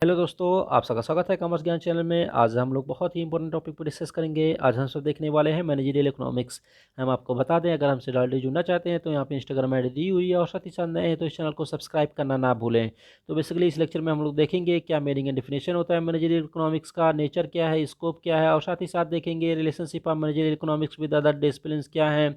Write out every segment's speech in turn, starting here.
Hello दोस्तों, आप सबका स्वागत है कॉमर्स ज्ञान चैनल में। आज हम लोग बहुत ही इंपॉर्टेंट टॉपिक पर डिस्कस करेंगे। आज हम सब देखने वाले हैं मैनेजरियल इकोनॉमिक्स। हम आपको बता दें, अगर हमसे डायरेक्टली जुड़ना चाहते हैं तो यहाँ पे इंस्टाग्राम आईडी दी हुई है, और साथ ही साथ नए हैं तो इस चैनल को सब्सक्राइब करना ना भूलें। तो बेसिकली इस लेक्चर में हम लोग देखेंगे क्या मीनिंग एंड डिफिनेशन होता है मैनेजरियल इकोनॉमिक्स का, नेचर क्या है, स्कोप क्या है, और साथ ही साथ देखेंगे relationship of managerial economics with other disciplines क्या है,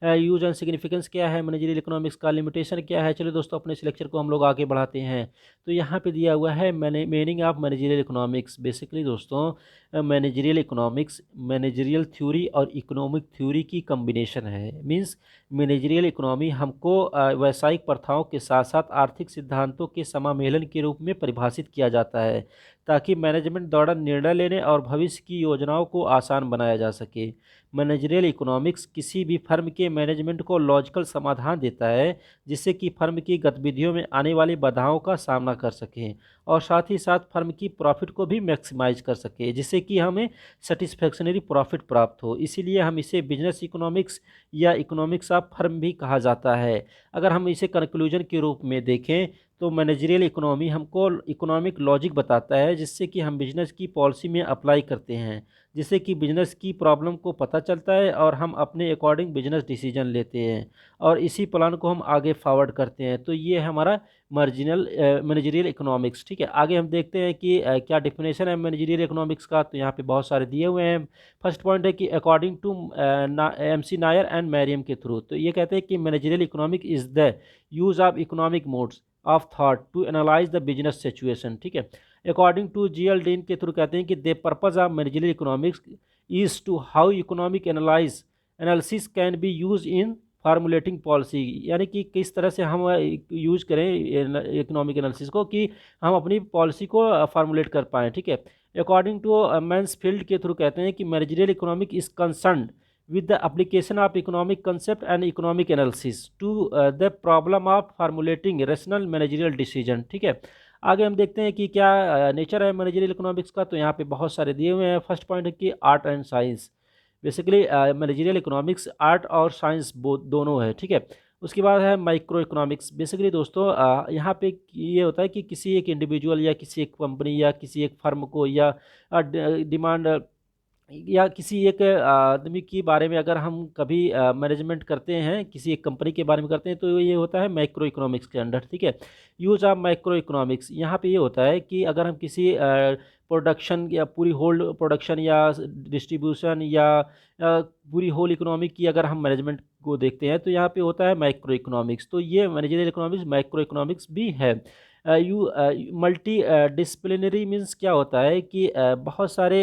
यूज एंड सिग्निफिकेंस क्या है मैनेजरियल इकोनॉमिक्स का, लिमिटेशन क्या है। चलिए दोस्तों, अपने इस लेक्चर को हम लोग आगे बढ़ाते हैं। तो यहाँ पे दिया हुआ है meaning of managerial economics. Basically दोस्तों, मैनेजरियल इकोनॉमिक्स मैनेजरियल थ्योरी और इकोनॉमिक थ्योरी की कम्बिनेशन है। मींस मैनेजरियल इकोनॉमी हमको व्यावसायिक प्रथाओं के साथ साथ आर्थिक सिद्धांतों के समामेलन के रूप में परिभाषित किया जाता है, ताकि मैनेजमेंट द्वारा निर्णय लेने और भविष्य की योजनाओं को आसान बनाया जा सके। मैनेजरियल इकोनॉमिक्स किसी भी फर्म के मैनेजमेंट को लॉजिकल समाधान देता है, जिससे कि फर्म की गतिविधियों में आने वाली बाधाओं का सामना कर सकें, और साथ ही साथ फर्म की प्रॉफिट को भी मैक्सिमाइज कर सके, जिससे कि हमें सेटिस्फैक्शनरी प्रॉफिट प्राप्त हो। इसीलिए हम इसे बिजनेस इकोनॉमिक्स या इकोनॉमिक्स ऑफ फर्म भी कहा जाता है। अगर हम इसे कंक्लूजन के रूप में देखें तो मैनेजरियल इकोनॉमी हमको इकोनॉमिक लॉजिक बताता है, जिससे कि हम बिजनेस की पॉलिसी में अप्लाई करते हैं, जिससे कि बिजनेस की प्रॉब्लम को पता चलता है और हम अपने अकॉर्डिंग बिजनेस डिसीजन लेते हैं, और इसी प्लान को हम आगे फॉरवर्ड करते हैं। तो ये है हमारा मैनेजरियल इकोनॉमिक्स। ठीक है, आगे हम देखते हैं कि क्या डिफिनेशन है मैनेजरियल इकोनॉमिक्स का। तो यहाँ पे बहुत सारे दिए हुए हैं। फर्स्ट पॉइंट है कि according to McNair and Meriam के थ्रू, तो ये कहते हैं कि managerial economic is the use of economic modes of thought to analyse the business situation. ठीक है, अकॉर्डिंग टू जीएल डीन के थ्रू कहते हैं कि the purpose of managerial economics is to how economic analysis can be use in formulating policy, यानी कि किस तरह से हम यूज करें इकोनॉमिक एनालिसिस को कि हम अपनी पॉलिसी को फार्मूलेट कर पाएँ। ठीक है, अकॉर्डिंग टू मैंसफील्ड के थ्रू कहते हैं कि managerial economic is concerned with the application of economic concept and economic analysis to the problem of formulating rational managerial decision। ठीक है, आगे हम देखते हैं कि क्या नेचर है मैनेजरियल इकोनॉमिक्स का। तो यहाँ पे बहुत सारे दिए हुए हैं। फर्स्ट पॉइंट है कि art and science. Basically managerial economics art और साइंस दोनों है। ठीक है, उसके बाद है माइक्रो इकोनॉमिक्स। बेसिकली दोस्तों, यहाँ पे ये होता है कि किसी एक इंडिविजुअल या किसी एक कंपनी या किसी एक फर्म को या डिमांड या किसी एक आदमी के बारे में अगर हम कभी मैनेजमेंट करते हैं, किसी एक कंपनी के बारे में करते हैं, तो ये होता है माइक्रो इकोनॉमिक्स के अंडर। ठीक है, यूज ऑफ माइक्रो इकोनॉमिक्स यहाँ पे ये होता है कि अगर हम किसी प्रोडक्शन या पूरी होल प्रोडक्शन या डिस्ट्रीब्यूशन या पूरी होल इकोनॉमिक की अगर हम मैनेजमेंट को देखते हैं, तो यहाँ पे होता है माइक्रो इकोनॉमिक्स। तो ये मैनेजरियल इकोनॉमिक्स माइक्रो इकोनॉमिक्स भी है। मल्टी डिसिप्लिनरी मीन्स क्या होता है कि बहुत सारे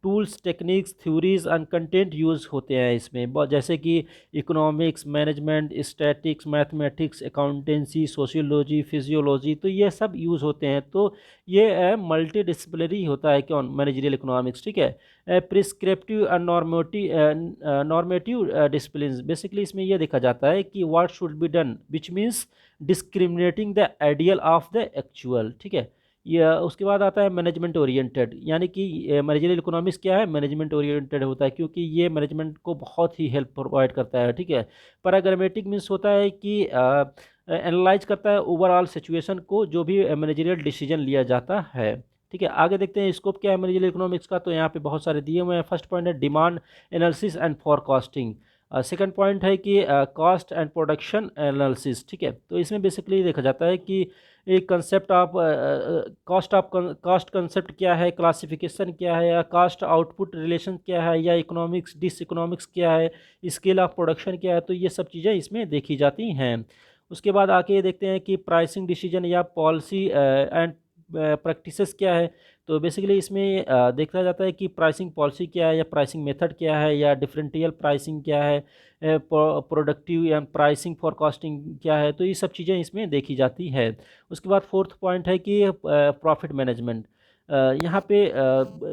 tools, techniques, theories and content use होते हैं इसमें, जैसे कि economics, management, statics, mathematics, accountancy, sociology, physiology, तो ये सब यूज़ होते हैं। तो ये मल्टी डिसिप्लिनरी होता है कौन, मैनेजरियल इकोनॉमिक्स। ठीक है, prescriptive and normative discipline. Basically इसमें यह देखा जाता है कि what should be done, which means discriminating the ideal of the actual. ठीक है, या उसके बाद आता है मैनेजमेंट ओरिएंटेड, यानी कि मैनेजरियल इकोनॉमिक्स क्या है, मैनेजमेंट ओरिएंटेड होता है, क्योंकि ये मैनेजमेंट को बहुत ही हेल्प प्रोवाइड करता है। ठीक है, पैराग्रामेटिक मीन्स होता है कि एनालाइज करता है ओवरऑल सिचुएशन को, जो भी मैनेजरियल डिसीजन लिया जाता है। ठीक है, आगे देखते हैं स्कोप क्या है मैनेजरियल इकोनॉमिक्स का। तो यहाँ पे बहुत सारे दिए हुए हैं। फर्स्ट पॉइंट है demand analysis and forecasting. Second point है कि कॉस्ट एंड प्रोडक्शन एनालिसिस। ठीक है, तो इसमें बेसिकली देखा जाता है कि एक कंसेप्ट ऑफ कॉस्ट कंसेप्ट क्या है, क्लासिफिकेशन क्या है, या कॉस्ट आउटपुट रिलेशन क्या है, या इकोनॉमिक्स डिस इकोनॉमिक्स क्या है, स्केल ऑफ प्रोडक्शन क्या है। तो ये सब चीज़ें इसमें देखी जाती हैं। उसके बाद आके देखते हैं कि प्राइसिंग डिसीजन या पॉलिसी एंड प्रैक्टिसेस क्या है। तो बेसिकली इसमें देखा जाता है कि प्राइसिंग पॉलिसी क्या है, या प्राइसिंग मेथड क्या है, या डिफरेंशियल प्राइसिंग क्या है, प्रोडक्टिव या प्राइसिंग फॉरकास्टिंग क्या है। तो ये सब चीज़ें इसमें देखी जाती है। उसके बाद फोर्थ पॉइंट है कि प्रॉफिट मैनेजमेंट। यहाँ पे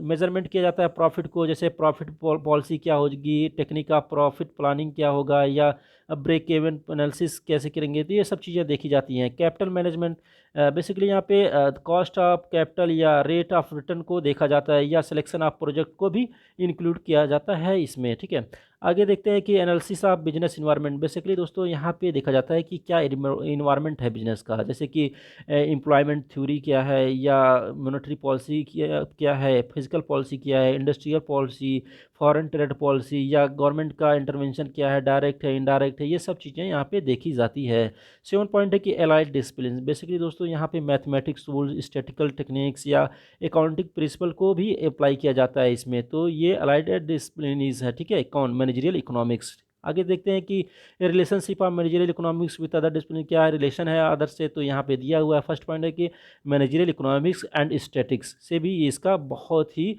मेजरमेंट किया जाता है प्रॉफिट को, जैसे प्रॉफिट पॉलिसी क्या होगी, टेक्निक ऑफ प्रॉफिट प्लानिंग क्या होगा, या ब्रेक इवन एनालिसिस कैसे करेंगे। तो ये सब चीज़ें देखी जाती हैं। कैपिटल मैनेजमेंट बेसिकली यहाँ पे कॉस्ट ऑफ कैपिटल या रेट ऑफ रिटर्न को देखा जाता है, या सिलेक्शन ऑफ प्रोजेक्ट को भी इंक्लूड किया जाता है इसमें, ठीक है। आगे देखते हैं कि analysis of business environment. Basically दोस्तों यहाँ पे देखा जाता है कि क्या इन्वायरमेंट है बिजनेस का, जैसे कि एम्प्लॉयमेंट थ्योरी क्या है, या मॉनेटरी पॉलिसी क्या है, फिजिकल पॉलिसी क्या है, industrial policy, foreign trade policy, या गवर्नमेंट का इंटरवेंशन क्या है, डायरेक्ट है इनडायरेक्ट है, ये सब चीज़ें यहाँ पे देखी जाती है। 7 पॉइंट है कि एलाइड डिसिप्लिन। बेसिकली दोस्तों यहाँ पे मैथमेटिक्स टूल, स्टैटिकल टेक्निक्स या अकाउंटिंग प्रिंसिपल को भी अप्लाई किया जाता है इसमें, तो ये अलाइड डिसिप्लिनीज है, ठीक है। कौन? Managerial economics. आगे देखते हैं कि relationship of managerial economics with other discipline, क्या रिलेशन है अदर से, तो यहाँ पे दिया हुआ है। फर्स्ट पॉइंट है कि मैनेजरियल इकोनॉमिक्स एंड स्टैटिक्स से भी इसका बहुत ही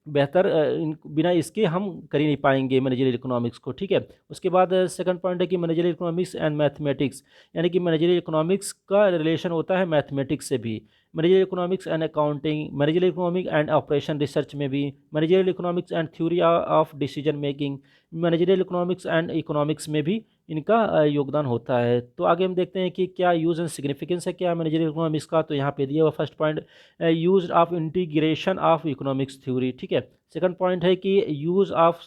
बेहतर, बिना इसके हम कर ही नहीं पाएंगे मैनेजरियल इकोनॉमिक्स को, ठीक है। उसके बाद सेकंड पॉइंट है कि मैनेजरियल इकोनॉमिक्स एंड मैथमेटिक्स, यानी कि मैनेजरियल इकोनॉमिक्स का रिलेशन होता है मैथमेटिक्स से भी। Managerial economics and accounting, managerial economic and operation research में भी, managerial economics and theory of decision making, managerial economics and economics में भी इनका योगदान होता है। तो आगे हम देखते हैं कि क्या यूज़ एंड सिग्निफिकेंस है क्या मैनेजरियल इकोनॉमिक्स का, तो यहाँ पे दिया हुआ first point use of integration of economics theory, ठीक है। सेकंड पॉइंट है कि use of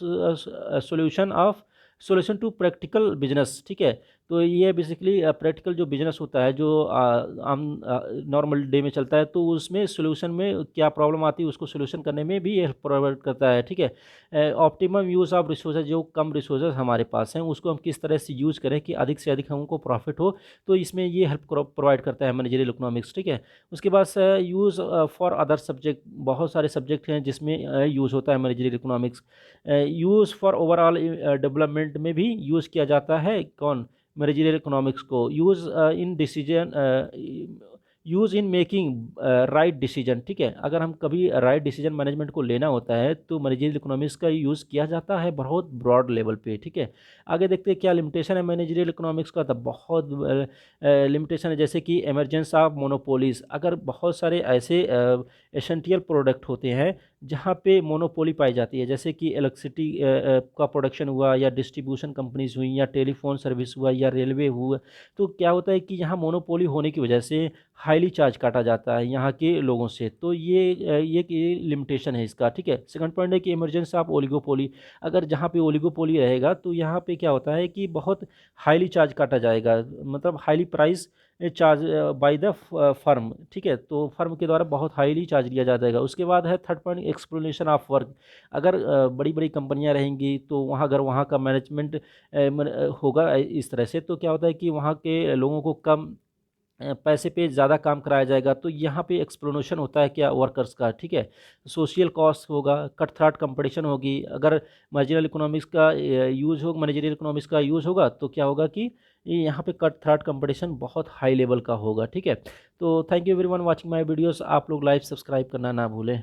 solution to practical business, ठीक है। तो ये बेसिकली प्रैक्टिकल जो बिजनेस होता है, जो आम नॉर्मल डे में चलता है, तो उसमें सोल्यूशन में क्या प्रॉब्लम आती है उसको सोल्यूशन करने में भी हेल्प प्रोवाइड करता है, ठीक है। ऑप्टिमम यूज़ ऑफ रिसोर्सेज, जो कम रिसोर्सेज हमारे पास हैं उसको हम किस तरह से यूज़ करें कि अधिक से अधिक हमको प्रॉफिट हो, तो इसमें ये हेल्प प्रोवाइड करता है मैनेजरियल इकोनॉमिक्स, ठीक है। उसके बाद यूज़ फॉर अदर सब्जेक्ट, बहुत सारे सब्जेक्ट हैं जिसमें यूज़ होता है managerial economics. Use for overall development में भी यूज़ किया जाता है, कौन? मैनेजरियल इकोनॉमिक्स को। Use in making right decision, ठीक है। अगर हम कभी राइट डिसीजन मैनेजमेंट को लेना होता है तो मैनेजरियल इकोनॉमिक्स का यूज़ किया जाता है बहुत ब्रॉड लेवल पे, ठीक है। आगे देखते हैं क्या लिमिटेशन है मैनेजरियल इकोनॉमिक्स का, तो बहुत लिमिटेशन है, जैसे कि इमरजेंस ऑफ मोनोपोलीज। अगर बहुत सारे ऐसे एसेंशियल प्रोडक्ट होते हैं जहाँ पे मोनोपोली पाई जाती है, जैसे कि इलेक्ट्रिसिटी का प्रोडक्शन हुआ, या डिस्ट्रीब्यूशन कंपनीज हुई, या टेलीफोन सर्विस हुआ, या रेलवे हुआ, तो क्या होता है कि यहाँ मोनोपोली होने की वजह से हाईली चार्ज काटा जाता है यहाँ के लोगों से, तो ये लिमिटेशन है इसका, ठीक है। सेकंड पॉइंट है कि इमरजेंसी ऑफ ओलिगोपोली। अगर जहाँ पे ओलिगोपोली रहेगा तो यहाँ पे क्या होता है कि बहुत हाईली चार्ज काटा जाएगा, मतलब highly price charge by the firm, ठीक है। तो फर्म के द्वारा बहुत हाईली चार्ज लिया जाएगा। उसके बाद है थर्ड पॉइंट, एक्सप्लोनेशन ऑफ वर्क। अगर बड़ी बड़ी कंपनियां रहेंगी तो वहाँ अगर वहाँ का मैनेजमेंट होगा इस तरह से, तो क्या होता है कि वहाँ के लोगों को कम पैसे पे ज़्यादा काम कराया जाएगा, तो यहाँ पे एक्सप्लोनेशन होता है क्या? वर्कर्स का, ठीक है। सोशल कॉस्ट होगा, कट थ्राट कंपटीशन होगी। अगर मैनेजरियल इकोनॉमिक्स का यूज़ होगा तो क्या होगा कि यहाँ पे कट थ्राट कंपटीशन बहुत हाई लेवल का होगा, ठीक है। तो thank you everyone watching my videos. आप लोग लाइव सब्सक्राइब करना ना भूलें।